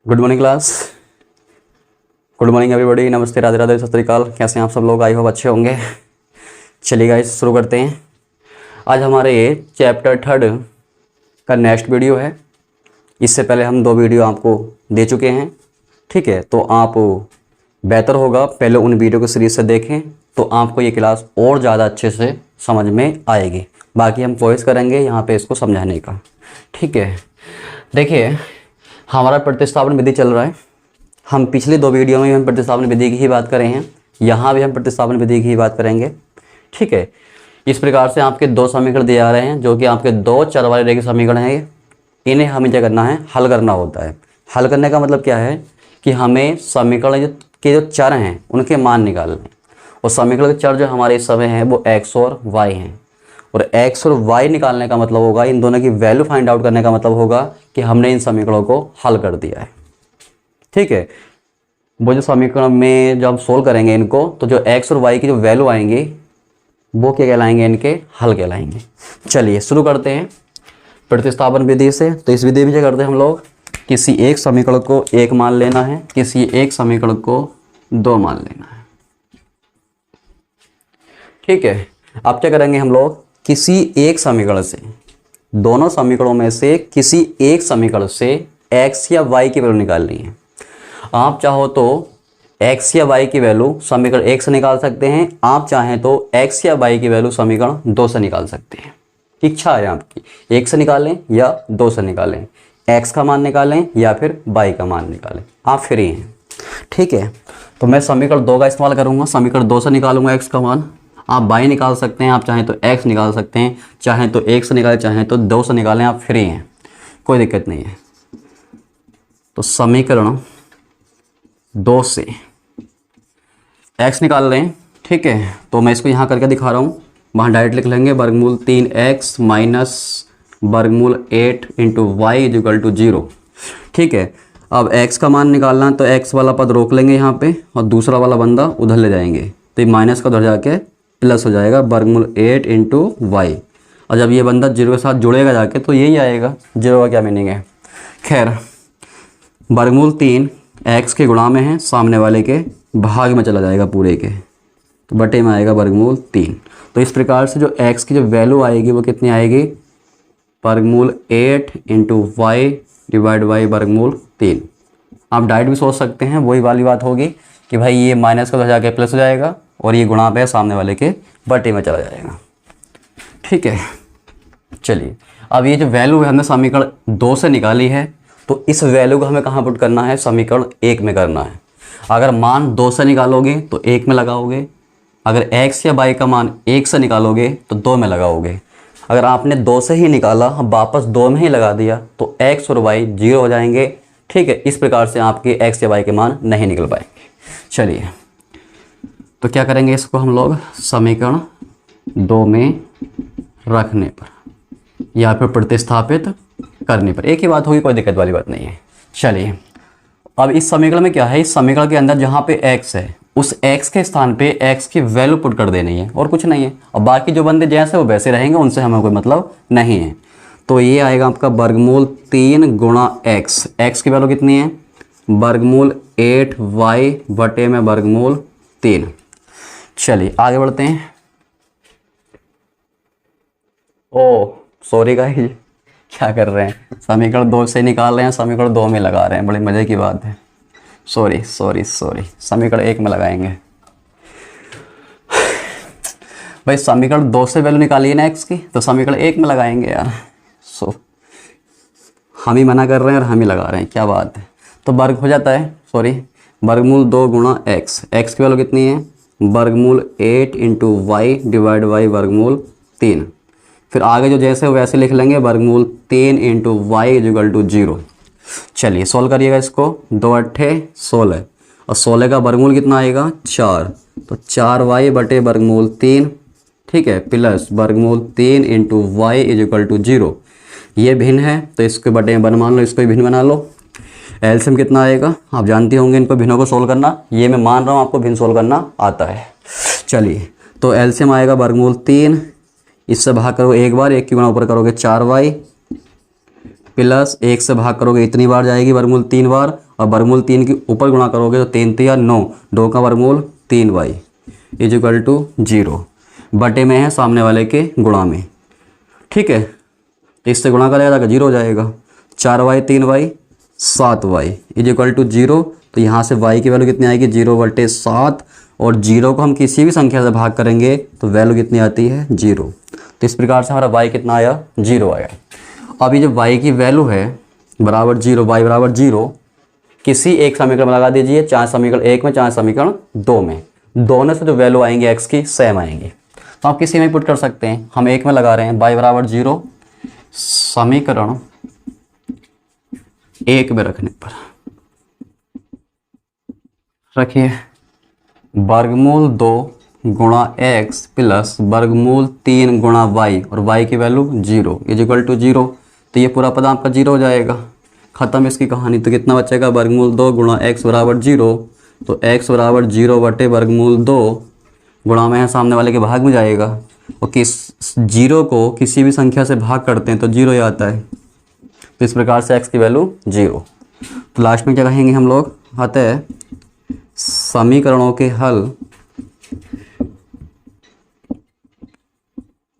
Good morning class. Good morning everybody. नमस्ते, राधे राधे, सत श्री अकाल। कैसे हैं आप सब लोग? आई होप अच्छे होंगे। चलिए गाइस शुरू करते हैं। आज हमारे चैप्टर 3 का नेक्स्ट वीडियो है। इससे पहले हम 2 वीडियो आपको दे चुके हैं, ठीक है। तो आप बेहतर होगा पहले उन वीडियो को सीरीज से देखें, तो आपको ये क्लास और ज़्यादा अच्छे से समझ में आएगी। बाकी हम कोशिश करेंगे यहाँ पे इसको समझाने का, ठीक है। देखिए, हमारा प्रतिस्थापन विधि चल रहा है। हम पिछले 2 वीडियो में हम प्रतिस्थापन विधि की ही बात कर रहे हैं, यहाँ भी हम प्रतिस्थापन विधि की ही बात करेंगे, ठीक है। इस प्रकार से आपके 2 समीकरण दिए जा रहे हैं, जो कि आपके 2 चर वाले रेखीय समीकरण हैं। इन्हें हमें क्या करना है? हल करना होता है। हल करने का मतलब क्या है कि हमें समीकरण के जो चर हैं उनके मान निकालने, और समीकरण के चर जो हमारे इस समय हैं वो x और y हैं। और x और y निकालने का मतलब होगा, इन दोनों की वैल्यू फाइंड आउट करने का मतलब होगा कि हमने इन समीकरणों को हल कर दिया है, ठीक है। वो जो समीकरण में जब हम सोल्व करेंगे इनको, तो जो x और y की जो वैल्यू आएंगी वो क्या कहलाएंगे? इनके हल कहलाएंगे। चलिए शुरू करते हैं प्रतिस्थापन विधि से। तो इस विधि में क्या करते हैं हम लोग? किसी एक समीकरण को 1 मान लेना है, किसी एक समीकरण को 2 मान लेना है, ठीक है। अब क्या करेंगे हम लोग? किसी एक समीकरण से, दोनों समीकरणों में से किसी एक समीकरण से x या y की वैल्यू निकालनी है। आप चाहो तो x या y की वैल्यू समीकरण 1 से निकाल सकते हैं, आप चाहें तो x या y की वैल्यू समीकरण 2 से निकाल सकते हैं। इच्छा है आपकी, 1 से निकालें या 2 से निकालें, x का मान निकालें या फिर y का मान निकालें, आप फ्री हैं, ठीक है। तो मैं समीकरण 2 का इस्तेमाल करूँगा। समीकरण 2 से निकालूंगा x का मान। आप y निकाल सकते हैं, आप चाहें तो x निकाल सकते हैं, चाहें तो 1 से निकालें, चाहें तो 2 से निकालें, आप फ्री हैं, कोई दिक्कत नहीं है। तो समीकरण 2 से x निकाल लें, ठीक है। तो मैं इसको यहाँ करके दिखा रहा हूँ। वहाँ डायरेक्ट लिख लेंगे वर्गमूल 3x माइनस वर्गमूल 8 इंटू वाई इक्वल टू 0, ठीक है। अब x का मान निकालना है, तो x वाला पद रोक लेंगे यहाँ पे और दूसरा वाला बंदा उधर ले जाएंगे, तो ये माइनस का उधर जाके प्लस हो जाएगा वर्गमूल 8 इंटू वाई। और जब ये बंदा 0 के साथ जुड़ेगा जाके तो यही आएगा। 0 का क्या मीनिंग है? खैर, वर्गमूल 3 x के गुणा में है, सामने वाले के भाग में चला जाएगा पूरे के, तो बटे में आएगा वर्गमूल 3। तो इस प्रकार से जो x की जो वैल्यू आएगी वो कितनी आएगी? वर्गमूल 8 इंटू वाई डिवाइड बाई वर्गमूल 3। आप डायरेक्ट भी सोच सकते हैं, वही वाली बात होगी कि भाई ये माइनस का उधर जाके प्लस हो जाएगा और ये गुणा पे सामने वाले के बटे में चला जाएगा, ठीक है। चलिए, अब ये जो वैल्यू है हमने समीकरण 2 से निकाली है, तो इस वैल्यू को हमें कहाँ पुट करना है? समीकरण 1 में करना है। अगर मान 2 से निकालोगे तो 1 में लगाओगे, अगर x या y का मान 1 से निकालोगे तो 2 में लगाओगे। अगर आपने 2 से ही निकाला, वापस 2 में ही लगा दिया, तो x और y 0 हो जाएंगे, ठीक है। इस प्रकार से आपके x या y के मान नहीं निकल पाएंगे। चलिए, तो क्या करेंगे? इसको हम लोग समीकरण 2 में रखने पर या फिर प्रतिस्थापित करने पर एक ही बात होगी, कोई दिक्कत वाली बात नहीं है। चलिए, अब इस समीकरण में क्या है? इस समीकरण के अंदर जहाँ पे x है, उस x के स्थान पे x की वैल्यू पुट कर देनी है और कुछ नहीं है। और बाकी जो बंदे जैसे वो वैसे रहेंगे, उनसे हमें कोई मतलब नहीं है। तो ये आएगा आपका वर्गमूल 3 गुणा x की वैल्यू कितनी है? वर्गमूल 8y बटे में वर्गमूल 3। चलिए आगे बढ़ते हैं। ओ सॉरी गाइस, क्या कर रहे हैं? समीकरण 2 से निकाल रहे हैं, समीकरण 2 में लगा रहे हैं, बड़ी मज़े की बात है। सॉरी, समीकरण 1 में लगाएंगे। भाई समीकरण 2 से वैल्यू निकालिए ना x की, तो समीकरण 1 में लगाएंगे यार। हम ही मना कर रहे हैं और हम ही लगा रहे हैं, क्या बात है। तो वर्ग हो जाता है, वर्गमूल 2 गुणा x की वैल्यू कितनी है? वर्गमूल 8 इंटू वाई डिवाइड बाई वर्गमूल 3। फिर आगे जो जैसे वैसे लिख लेंगे, वर्गमूल 3 इंटू वाई इक्वल टू 0। चलिए सोल्व करिएगा इसको। 2 अट्ठे 16 और 16 का वर्गमूल कितना आएगा? 4। तो 4y बटे वर्गमूल 3, ठीक है, प्लस वर्गमूल 3 इंटू वाई इक्वल टू 0। ये भिन्न है तो इसके बटे में 1 मान लो, इसको भी भिन्न बना लो। एलसीएम कितना आएगा? आप जानते होंगे इनको भिन्नों को सोल्व करना। ये मैं मान रहा हूँ आपको भिन्न सोल्व करना आता है। चलिए, तो एलसीएम आएगा वर्गमूल 3, इससे भाग करो एक बार, 1 की गुणा ऊपर करोगे 4y, प्लस 1 से भाग करोगे इतनी बार जाएगी वर्गमूल 3 बार, और वर्गमूल 3 के ऊपर गुणा करोगे तो 3 3 9, 2 का वर्गमूल 3y इज इक्वल टू 0, बटे में है सामने वाले के गुणा में। ठीक है, तो इससे गुणा करेगा तो 0 हो जाएगा। 4y 3y 7y is equal to 0। तो यहाँ से y की वैल्यू कितनी आएगी 0/7, और 0 को हम किसी भी संख्या से भाग करेंगे तो वैल्यू कितनी आती है 0। तो इस प्रकार से हमारा y कितना आया 0 आया। अब ये जो y की वैल्यू है बराबर 0, y बराबर 0 किसी एक समीकरण में लगा दीजिए, चाहे समीकरण 1 में चाहे समीकरण 2 में, दोनों से जो वैल्यू आएंगी x की सेम आएंगी। तो आप किसी में पुट कर सकते हैं। हम 1 में लगा रहे हैं, y बराबर 0 समीकरण 1 में रखने पर रखिए वर्गमूल 2 गुणा x प्लस वर्गमूल 3 गुणा y, और y की वैल्यू 0 इज इक्वल टू 0। तो ये पूरा पद आपका 0 हो जाएगा, ख़त्म इसकी कहानी। तो कितना बचेगा वर्गमूल 2 गुणा x बराबर 0, तो x बराबर 0 बटे वर्गमूल 2 गुणा में है सामने वाले के भाग में जाएगा, और किस 0 को किसी भी संख्या से भाग करते हैं तो 0 ही आता है। तो इस प्रकार से x की वैल्यू 0। तो लास्ट में क्या कहेंगे हम लोग, अतः समीकरणों के हल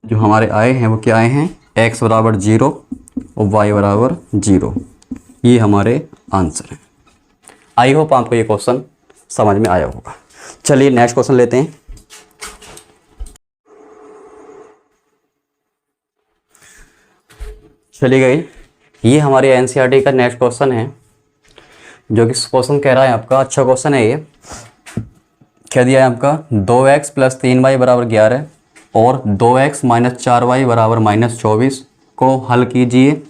जो हमारे आए हैं वो क्या आए हैं, x बराबर 0 और y बराबर 0, ये हमारे आंसर हैं। आई होप आपको ये क्वेश्चन समझ में आया होगा। चलिए नेक्स्ट क्वेश्चन लेते हैं। चलिए गई, ये हमारे एनसीईआरटी का नेक्स्ट क्वेश्चन है, जो कि क्वेश्चन कह रहा है आपका, अच्छा क्वेश्चन है ये। क्या दिया है आपका 2x प्लस 3y बराबर 11 और 2x माइनस 4y बराबर माइनस 24 को हल कीजिए।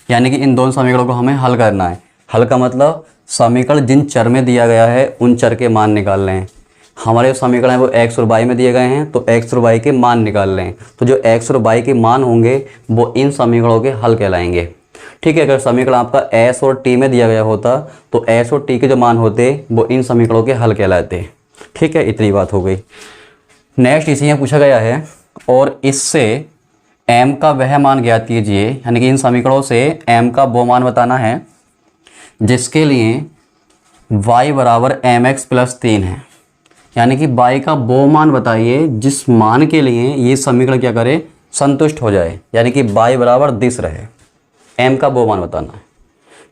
यानी कि इन दोनों समीकरणों को हमें हल करना है। हल का मतलब समीकरण जिन चर में दिया गया है उन चर के मान निकाल रहे हैं। हमारे समीकरण है वो x और y में दिए गए हैं, तो x और y के मान निकाल रहे हैं। तो जो x और y के मान होंगे वो इन समीकरणों के हल कहलाएंगे। ठीक है, अगर समीकरण आपका s और t में दिया गया होता तो s और t के जो मान होते वो इन समीकरणों के हल कहलाते। ठीक है, इतनी बात हो गई। नेक्स्ट इसी में पूछा गया है, और इससे m का वह मान ज्ञात कीजिए। यानी कि इन समीकरणों से m का वो मान बताना है जिसके लिए y बराबर mx प्लस 3 है। यानी कि y का वो मान बताइए जिस मान के लिए ये समीकरण क्या करे, संतुष्ट हो जाए। यानी कि y बराबर दिस रहे, m का वो मान बताना है।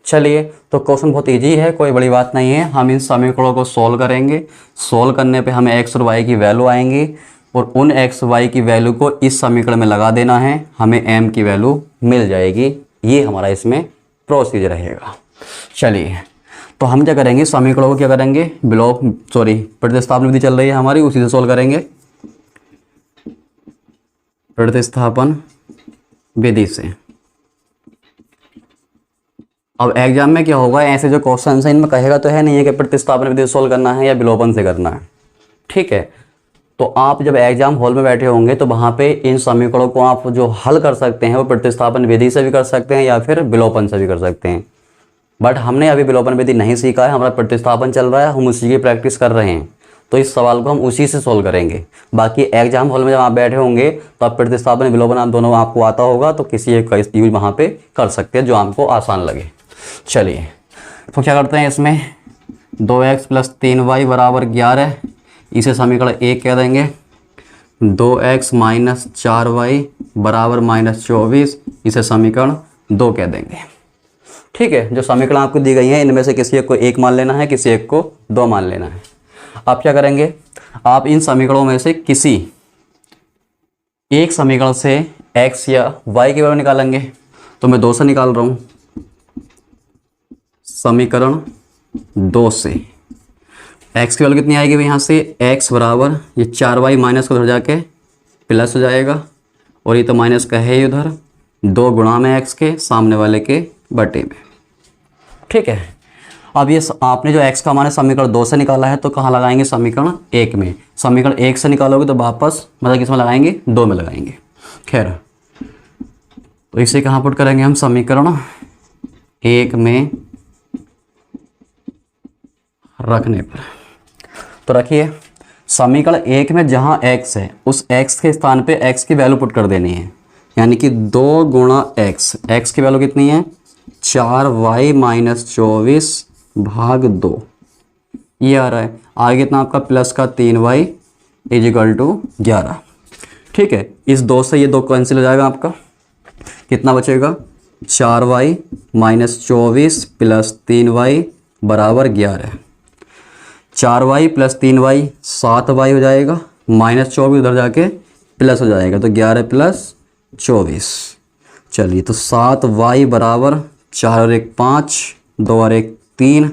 चलिए, तो क्वेश्चन बहुत इजी है, कोई बड़ी बात नहीं है। हम इन समीकरणों को सॉल्व करेंगे। सॉल्व करने पे हमें x और y की वैल्यू आएंगी, और उन x y की वैल्यू को इस समीकरण में लगा देना है, हमें m की वैल्यू मिल जाएगी। ये हमारा इसमें प्रोसीजर रहेगा। चलिए, तो हम क्या करेंगे, समीकरणों को क्या करेंगे, प्रतिस्थापन विधि चल रही है हमारी, उसी से सॉल्व करेंगे। प्रतिस्थापन विधि से। अब एग्जाम में क्या होगा, ऐसे जो क्वेश्चन है इनमें कहेगा तो है नहीं है कि प्रतिस्थापन विधि से सॉल्व करना है या विलोपन से करना है। ठीक है, तो आप जब एग्जाम हॉल में बैठे होंगे तो वहाँ पे इन समीकरणों को आप जो हल कर सकते हैं वो प्रतिस्थापन विधि से भी कर सकते हैं या फिर विलोपन से भी कर सकते हैं। बट हमने अभी विलोपन विधि नहीं सीखा है, हमारा प्रतिस्थापन चल रहा है, हम उसी की प्रैक्टिस कर रहे हैं। तो इस सवाल को हम उसी से सोल्व करेंगे। बाकी एग्जाम हॉल में जब आप बैठे होंगे तो आप प्रतिस्थापन विलोपन आप दोनों आपको आता होगा, तो किसी एक का यूज वहाँ पे कर सकते हैं जो आपको आसान लगे। चलिए, तो क्या करते हैं, इसमें 2x प्लस 3y बराबर 11, इसे समीकरण 1 कह देंगे। 2x माइनस 4y बराबर माइनस 24, इसे समीकरण 2 कह देंगे। ठीक है, जो समीकरण आपको दी गई है इनमें से किसी एक को 1 मान लेना है, किसी एक को 2 मान लेना है। आप क्या करेंगे, आप इन समीकरणों में से किसी एक समीकरण से x या y की वैल्यू निकालेंगे। तो मैं 2 से निकाल रहा हूँ, समीकरण 2 से x की वैल्यू कितनी आएगी भाई, यहाँ से x बराबर ये 4y माइनस को उधर जाके प्लस हो जाएगा, और ये तो माइनस का है ही उधर, 2 गुणा में x के सामने वाले के बटे में। ठीक है, अब ये आपने जो x का मान है समीकरण 2 से निकाला है तो कहाँ लगाएंगे, समीकरण 1 में। समीकरण 1 से निकालोगे तो वापस मतलब किस में लगाएंगे, 2 में लगाएंगे। खैर, तो इसे कहाँ पुट करेंगे हम, समीकरण 1 में रखने पर। तो रखिए, समीकरण 1 में जहाँ x है उस x के स्थान पे x की वैल्यू पुट कर देनी है। यानी कि 2 गुणा x, x की वैल्यू कितनी है 4y माइनस 24 भाग 2 ये आ रहा है। आगे कितना आपका प्लस का 3y इज इक्वल टू 11। ठीक है, इस 2 से ये 2 कैंसिल हो जाएगा, आपका कितना बचेगा 4y माइनस 24 प्लस 3y बराबर 11। 4y प्लस 3y 7y हो जाएगा, माइनस 24 उधर जाके प्लस हो जाएगा, तो 11 प्लस 24। चलिए, तो 7y बराबर 4 और 1 5, 2 और 1 3,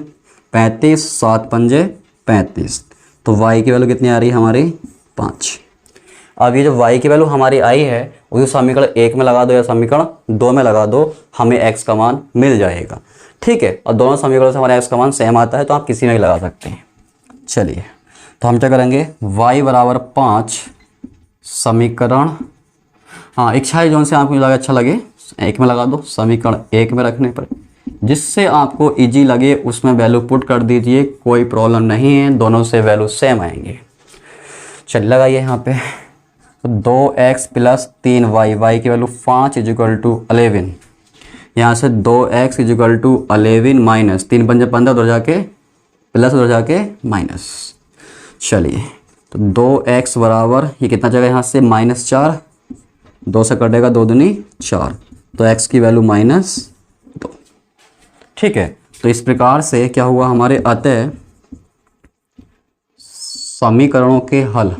35, 7 पंजे 35। तो y की वैल्यू कितनी आ रही है हमारी 5। अब ये जो y की वैल्यू हमारी आई है वो समीकरण 1 में लगा दो या समीकरण 2 में लगा दो, हमें x का मान मिल जाएगा। ठीक है, और दोनों समीकरणों से हमारा x का मान सेम आता है, तो आप किसी में भी लगा सकते हैं। चलिए, तो हम क्या करेंगे, y बराबर 5 समीकरण, हाँ इच्छा है जो से आपको लगा अच्छा लगे 1 में लगा दो, समीकरण 1 में रखने पर जिससे आपको इजी लगे उसमें वैल्यू पुट कर दीजिए, कोई प्रॉब्लम नहीं है, दोनों से वैल्यू सेम आएंगे। चलिए लगाइए यहाँ पे, तो 2x प्लस 3y, y की वैल्यू 5 इज इक्वल टू 11। यहाँ से 2x is equal to 11 minus 3 पंजे 15 उधर जाके प्लस उधर जाके माइनस। चलिए, तो 2x बराबर ये कितना जाएगा यहाँ से -4, 2 से कटेगा 2 दूनी 4, तो x की वैल्यू -2। ठीक है, तो इस प्रकार से क्या हुआ हमारे अतः समीकरणों के हल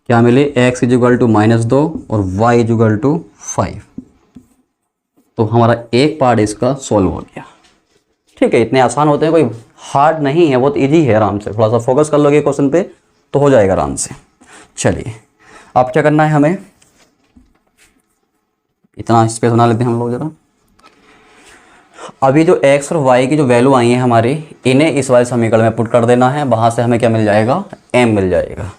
क्या मिले, x इज इक्वल टू -2 और y इज इक्वल टू 5। तो हमारा एक पार्ट इसका सॉल्व हो गया। ठीक है, इतने आसान होते हैं, कोई हार्ड नहीं है, बहुत इजी है, आराम से थोड़ा सा फोकस कर लोगे क्वेश्चन पे तो हो जाएगा आराम से। चलिए, अब क्या करना है, हमें इतना स्पेस बना लेते हैं हम लोग जरा। अभी जो x और y की जो वैल्यू आई है हमारी, इन्हें इस वाले समीकरण में पुट कर देना है, वहाँ से हमें क्या मिल जाएगा, m मिल जाएगा।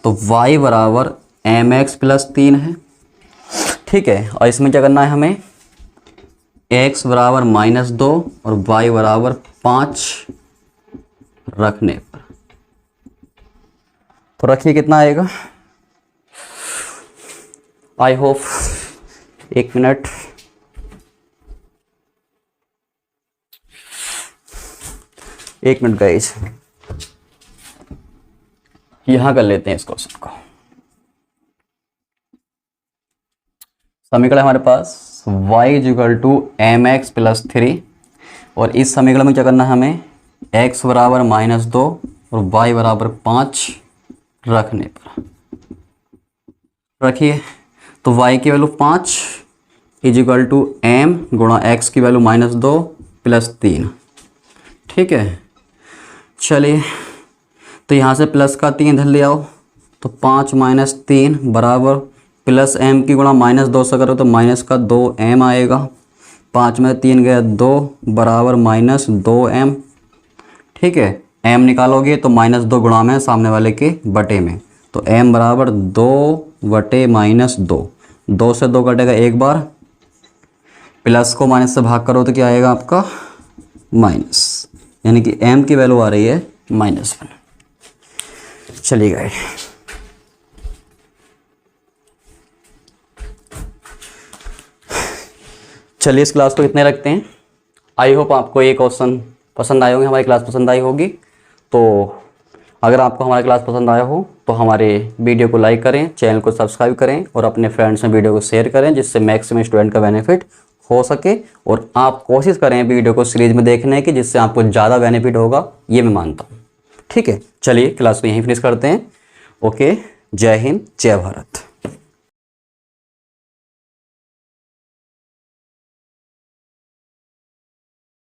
तो y बराबर mx प्लस 3 है। ठीक है, और इसमें क्या करना है हमें, x बराबर -2 और y बराबर 5 रखने पर, तो रखिए कितना आएगा, आई होप 1 मिनट, गाइस, यहां कर लेते हैं इस क्वेश्चन को। समीकरण हमारे पास y is equal to mx plus 3, और इस समीकरण में क्या करना है हमें, x बराबर -2 और y बराबर 5 रखने पर रखिए, तो y की value 5 is equal to m गुणा x की वैल्यू -2 प्लस 3। ठीक है, चलिए, तो यहाँ से प्लस का 3 इधर ले आओ, तो 5 माइनस 3 बराबर प्लस m की गुणा -2 से करो तो माइनस का 2m आएगा, 5 में 3 गया 2 बराबर -2m। ठीक है, m निकालोगे तो -2 गुणा में सामने वाले के बटे में, तो m बराबर 2 बटे -2, 2 से 2 कटेगा एक बार, प्लस को माइनस से भाग करो तो क्या आएगा आपका माइनस, यानी कि m की वैल्यू आ रही है -1। चलिए गाइस, चलिए इस क्लास को इतने रखते हैं। आई होप आपको ये क्वेश्चन पसंद आए होंगे, हमारी क्लास पसंद आई होगी। तो अगर आपको हमारी क्लास पसंद आया हो तो हमारे वीडियो को लाइक करें, चैनल को सब्सक्राइब करें और अपने फ्रेंड्स में वीडियो को शेयर करें, जिससे मैक्सिमम स्टूडेंट का बेनिफिट हो सके। और आप कोशिश करें वीडियो को सीरीज में देखने की, जिससे आपको ज़्यादा बेनिफिट होगा, ये मैं मानता हूँ। ठीक है, चलिए क्लास को यहीं फिनिश करते हैं। ओके, जय हिंद, जय भारत।